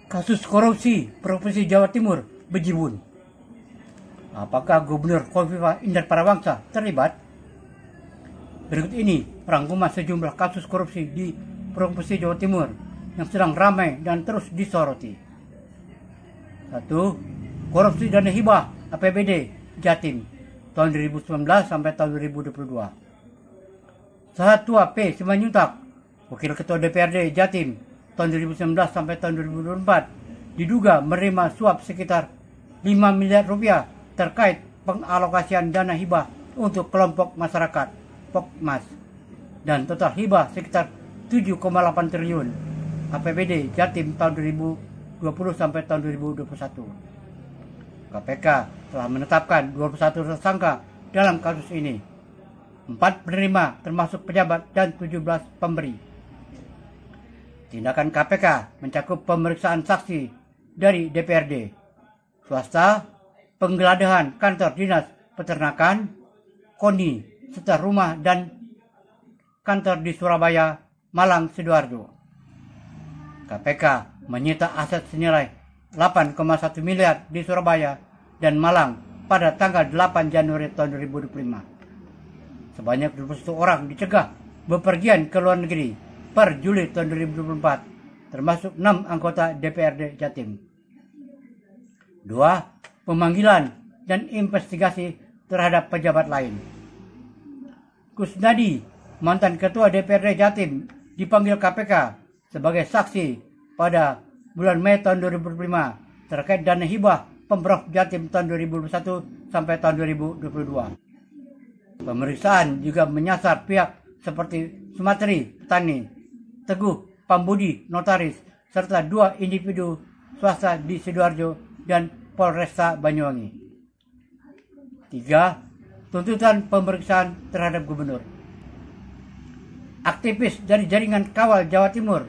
Kasus korupsi Provinsi Jawa Timur bejibun. Apakah Gubernur Khofifah Indar Parawangsa terlibat? Berikut ini rangkuman sejumlah kasus korupsi di Provinsi Jawa Timur yang sedang ramai dan terus disoroti. 1. Korupsi dana hibah APBD Jatim tahun 2019 sampai tahun 2022. Sahatua P. Simanjuntak, Wakil Ketua DPRD Jatim tahun 2019 sampai tahun 2024, diduga menerima suap sekitar 5 miliar rupiah terkait pengalokasian dana hibah untuk kelompok masyarakat Pokmas dan total hibah sekitar 7,8 triliun APBD Jatim tahun 2020 sampai tahun 2021. KPK telah menetapkan 21 tersangka dalam kasus ini. 4 penerima termasuk pejabat dan 17 pemberi. Tindakan KPK mencakup pemeriksaan saksi dari DPRD, swasta, penggeledahan kantor dinas peternakan, KONI, serta rumah dan kantor di Surabaya, Malang, Sidoarjo. KPK menyita aset senilai 8,1 miliar di Surabaya dan Malang pada tanggal 8 Januari tahun 2025. Sebanyak 21 orang dicegah bepergian ke luar negeri per Juli tahun 2024, termasuk 6 anggota DPRD Jatim. 2. Pemanggilan dan investigasi terhadap pejabat lain. Kusnadi, mantan Ketua DPRD Jatim, dipanggil KPK sebagai saksi pada bulan Mei tahun 2005 terkait dana hibah Pemprov Jatim tahun 2021 sampai tahun 2022. Pemeriksaan juga menyasar pihak seperti Sumatri Petani, Teguh Pambudi Notaris, serta 2 individu swasta di Sidoarjo dan Polresta Banyuwangi. 3. Tuntutan pemeriksaan terhadap gubernur. Aktivis dari jaringan Kawal Jawa Timur,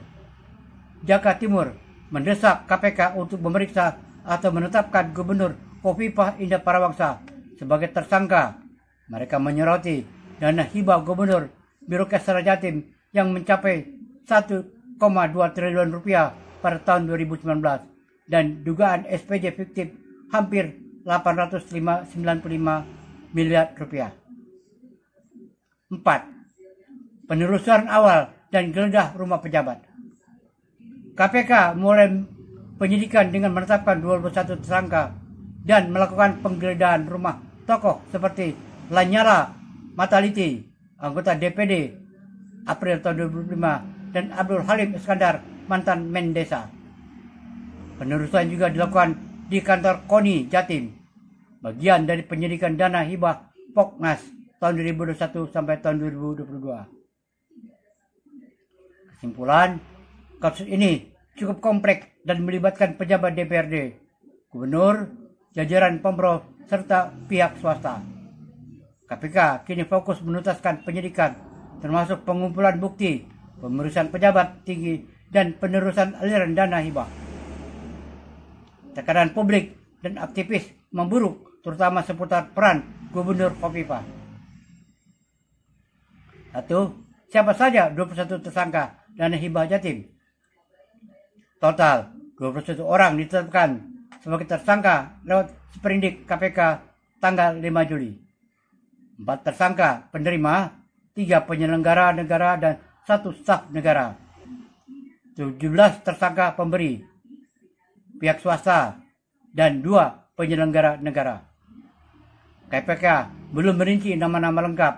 Jakarta Timur, mendesak KPK untuk memeriksa atau menetapkan Gubernur Khofifah Indar Parawangsa sebagai tersangka. Mereka menyoroti dana hibah Gubernur Birokesra Jatim yang mencapai 1,2 triliun rupiah pada tahun 2019 dan dugaan SPJ fiktif hampir 895 miliar rupiah. 4. Penelusuran awal dan geledah rumah pejabat. KPK mulai penyidikan dengan menetapkan 21 tersangka dan melakukan penggeledahan rumah tokoh seperti Lanyala Mataliti, anggota DPD April tahun 2005, dan Abdul Halim Iskandar, mantan Mendesa. Penelusuran juga dilakukan di kantor KONI Jatim, bagian dari penyidikan dana hibah Poknas tahun 2021 sampai tahun 2022. Kesimpulan, kasus ini cukup kompleks dan melibatkan pejabat DPRD, gubernur, jajaran Pemprov, serta pihak swasta. KPK kini fokus menuntaskan penyidikan, termasuk pengumpulan bukti, pemeriksaan pejabat tinggi, dan penerusan aliran dana hibah. Tekanan publik dan aktivis memburuk, terutama seputar peran Gubernur Khofifah. 1. Siapa saja 21 tersangka dana hibah Jatim? Total 21 orang ditetapkan sebagai tersangka lewat sprindik KPK tanggal 5 Juli. 4 tersangka penerima, 3 penyelenggara negara dan 1 staf negara. 17 tersangka pemberi, pihak swasta, dan 2 penyelenggara negara. KPK belum merinci nama-nama lengkap,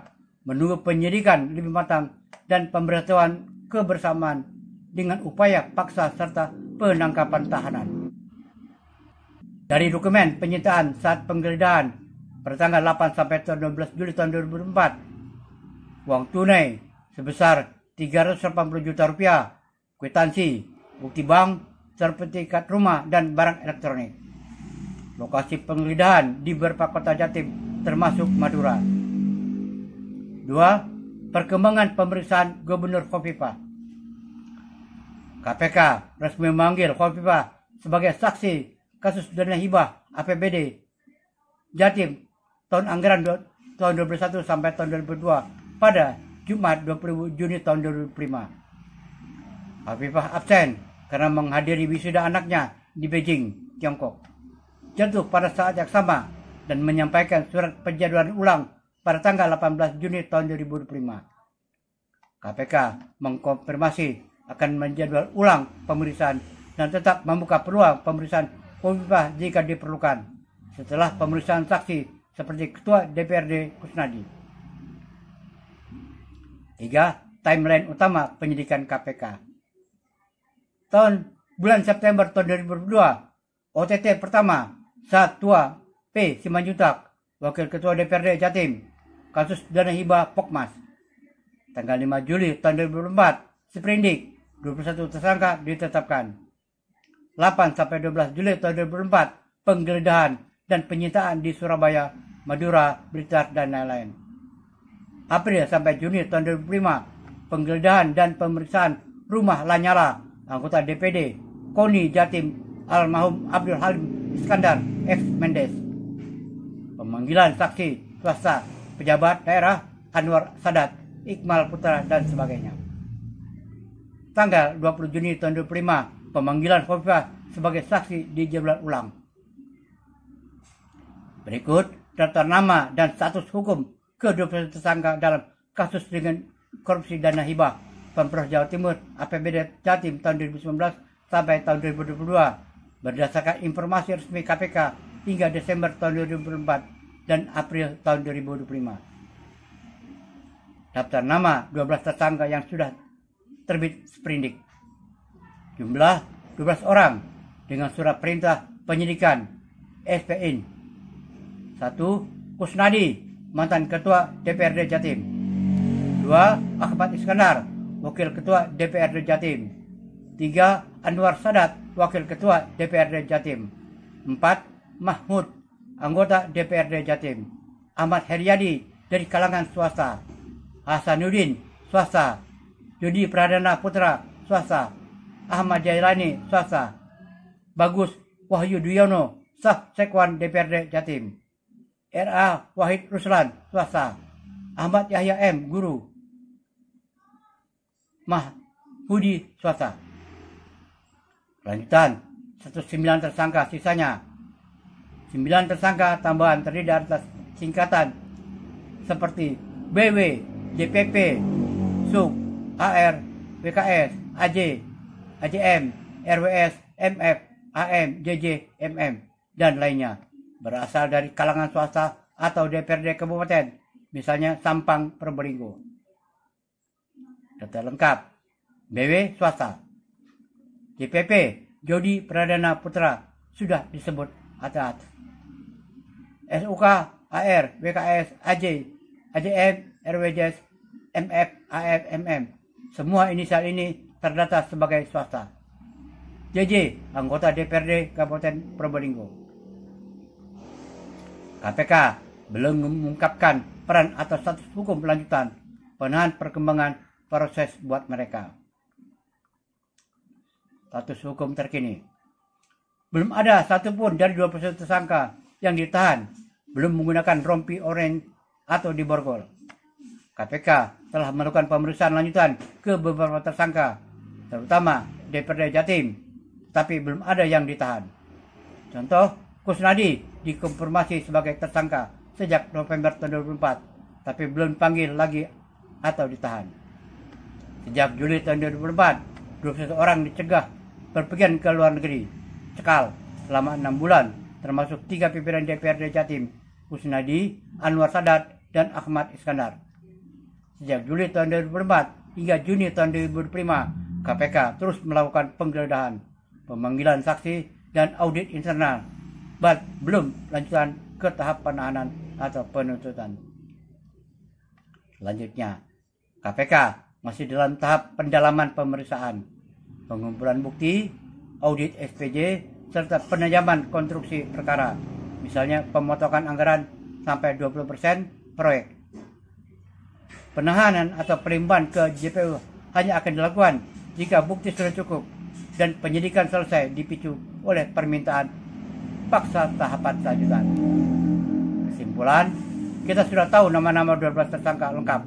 menunggu penyidikan lebih matang dan pemberitahuan kebersamaan dengan upaya paksa serta penangkapan tahanan. Dari dokumen penyitaan saat penggeledahan pada tanggal 8 sampai 12 Juli tahun 2004, uang tunai sebesar 380 juta rupiah, kwitansi, bukti bank, sertifikat rumah, dan barang elektronik. Lokasi penggeledahan di beberapa kota Jatim termasuk Madura. 2. Perkembangan pemeriksaan Gubernur Khofifah. KPK resmi memanggil Khofifah sebagai saksi kasus dana hibah APBD Jatim tahun anggaran tahun 2021 sampai tahun 2022 pada Jumat 20 Juni tahun 2005. Khofifah absen karena menghadiri wisuda anaknya di Beijing, Tiongkok. Jatuh pada saat yang sama dan menyampaikan surat penjadwalan ulang pada tanggal 18 Juni tahun 2025. KPK mengkonfirmasi akan menjadwal ulang pemeriksaan dan tetap membuka peluang pemeriksaan Khofifah jika diperlukan setelah pemeriksaan saksi seperti Ketua DPRD Kusnadi. 3. Timeline utama penyidikan KPK. Bulan September tahun 2022, OTT pertama saat Tua P. Simanjuntak, Wakil Ketua DPRD Jatim, kasus dana hibah Pokmas. Tanggal 5 Juli tahun 2024, Sprindik, 21 tersangka ditetapkan. 8-12 Juli tahun 2024, penggeledahan dan penyitaan di Surabaya, Madura, Blitar, dan lain-lain. April sampai Juni tahun 2005, penggeledahan dan pemeriksaan rumah Lanyala, anggota DPD, KONI Jatim, almarhum Abdul Halim Iskandar, ex Mendes. Pemanggilan saksi swasta, pejabat daerah, Anwar Sadat, Iqmal Putra, dan sebagainya. Tanggal 20 Juni tahun 2005, pemanggilan Khofifah sebagai saksi dijadwal ulang. Berikut daftar nama dan status hukum ke-21 tersangka dalam kasus dengan korupsi dana hibah Pemprov Jawa Timur APBD Jatim tahun 2019 sampai tahun 2022 berdasarkan informasi resmi KPK hingga Desember tahun 2024 dan April tahun 2025. Daftar nama 12 tersangka yang sudah terbit Sprindik. Jumlah 12 orang dengan surat perintah penyidikan SPIN. 1. Kusnadi, mantan Ketua DPRD Jatim. 2. Ahmad Iskandar, Wakil Ketua DPRD Jatim. 3. Anwar Sadat, Wakil Ketua DPRD Jatim. 4. Mahmud, anggota DPRD Jatim. Ahmad Heriadi dari kalangan swasta. Hasanuddin, swasta. Jody Pradana Putra, swasta. Ahmad Jailani, swasta. Bagus Wahyu Duyono, Staf Sekwan DPRD Jatim. R.A. Wahid Ruslan, swasta. Ahmad Yahya M, guru. Mahfudi, swasta. Lanjutan, 109 tersangka sisanya. 9 tersangka tambahan terdiri atas singkatan seperti BW, JPP, SUK, AR, WKS, AJ, AJM, RWS, MF, AM, JJ, MM, dan lainnya. Berasal dari kalangan swasta atau DPRD Kabupaten, misalnya Sampang, Probolinggo. Data lengkap, BW swasta. JPP, Jody Pradana Putra, sudah disebut atas. SUK, AR, WKS, AJ, AJM, RWJS, MF, AM, MM. Semua inisial ini terdata sebagai swasta. JJ, anggota DPRD Kabupaten Probolinggo. KPK belum mengungkapkan peran atau status hukum lanjutan penahan perkembangan proses buat mereka. Status hukum terkini. Belum ada satupun dari 21 tersangka yang ditahan belum menggunakan rompi oranye atau diborgol. KPK telah melakukan pemeriksaan lanjutan ke beberapa tersangka, terutama DPRD Jatim, tapi belum ada yang ditahan. Contoh, Kusnadi dikonfirmasi sebagai tersangka sejak November tahun 2004, tapi belum dipanggil lagi atau ditahan. Sejak Juli tahun 2004, 21 orang dicegah berpergian ke luar negeri, cekal selama 6 bulan, termasuk 3 pimpinan DPRD Jatim, Kusnadi, Anwar Sadat, dan Ahmad Iskandar. Sejak Juli tahun 2004 hingga Juni tahun 2005, KPK terus melakukan penggeledahan, pemanggilan saksi, dan audit internal, belum lanjutan ke tahap penahanan atau penuntutan. Selanjutnya, KPK masih dalam tahap pendalaman pemeriksaan, pengumpulan bukti, audit SPJ, serta penajaman konstruksi perkara, misalnya pemotongan anggaran sampai 20% proyek. Penahanan atau pelimpahan ke JPU hanya akan dilakukan jika bukti sudah cukup dan penyidikan selesai dipicu oleh permintaan paksa tahapan selanjutan. Kesimpulan, kita sudah tahu nama-nama 12 tersangka lengkap.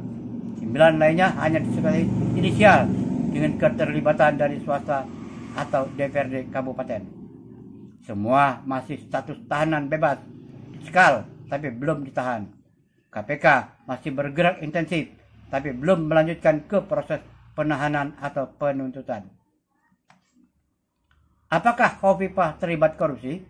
9 lainnya hanya disebut inisial dengan keterlibatan dari swasta atau DPRD Kabupaten. Semua masih status tahanan bebas, dicekal tapi belum ditahan. KPK masih bergerak intensif tapi belum melanjutkan ke proses penahanan atau penuntutan. Apakah Khofifah terlibat korupsi?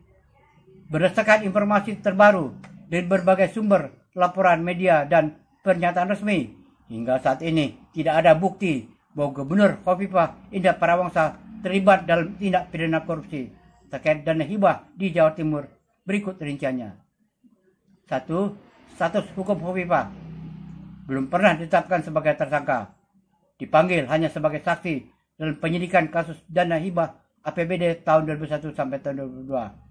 Berdasarkan informasi terbaru dari berbagai sumber, laporan media, dan pernyataan resmi, hingga saat ini tidak ada bukti bahwa Gubernur Khofifah Indar Parawangsa terlibat dalam tindak pidana korupsi terkait dana hibah di Jawa Timur. Berikut rinciannya. 1. Status hukum Khofifah belum pernah ditetapkan sebagai tersangka. Dipanggil hanya sebagai saksi dalam penyidikan kasus dana hibah APBD tahun 2001 sampai tahun 2002.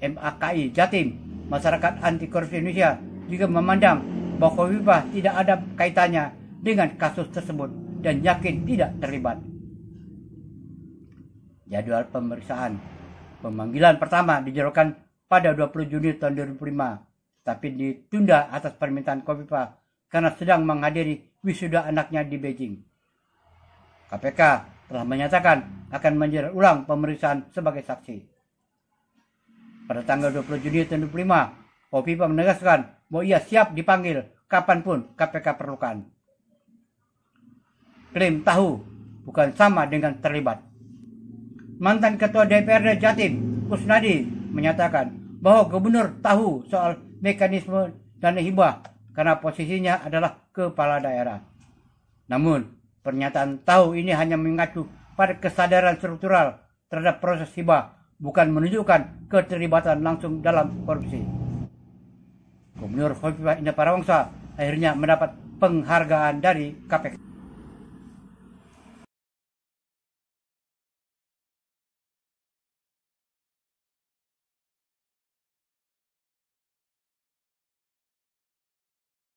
MAKI Jatim, Masyarakat Anti Korupsi Indonesia, juga memandang bahwa Khofifah tidak ada kaitannya dengan kasus tersebut dan yakin tidak terlibat. Jadwal pemeriksaan pemanggilan pertama dijadwalkan pada 20 Juni tahun 2005, tapi ditunda atas permintaan Khofifah karena sedang menghadiri wisuda anaknya di Beijing. KPK telah menyatakan akan menjerat ulang pemeriksaan sebagai saksi. Pada tanggal 20 Juni tahun 2005, Khofifah menegaskan bahwa ia siap dipanggil kapanpun KPK perlukan. Klaim tahu bukan sama dengan terlibat. Mantan Ketua DPRD Jatim, Kusnadi, menyatakan bahwa Gubernur tahu soal mekanisme dana hibah karena posisinya adalah kepala daerah. Namun, pernyataan tahu ini hanya mengacu pada kesadaran struktural terhadap proses hibah, bukan menunjukkan keterlibatan langsung dalam korupsi. Gubernur Khofifah Indar Parawangsa akhirnya mendapat penghargaan dari KPK.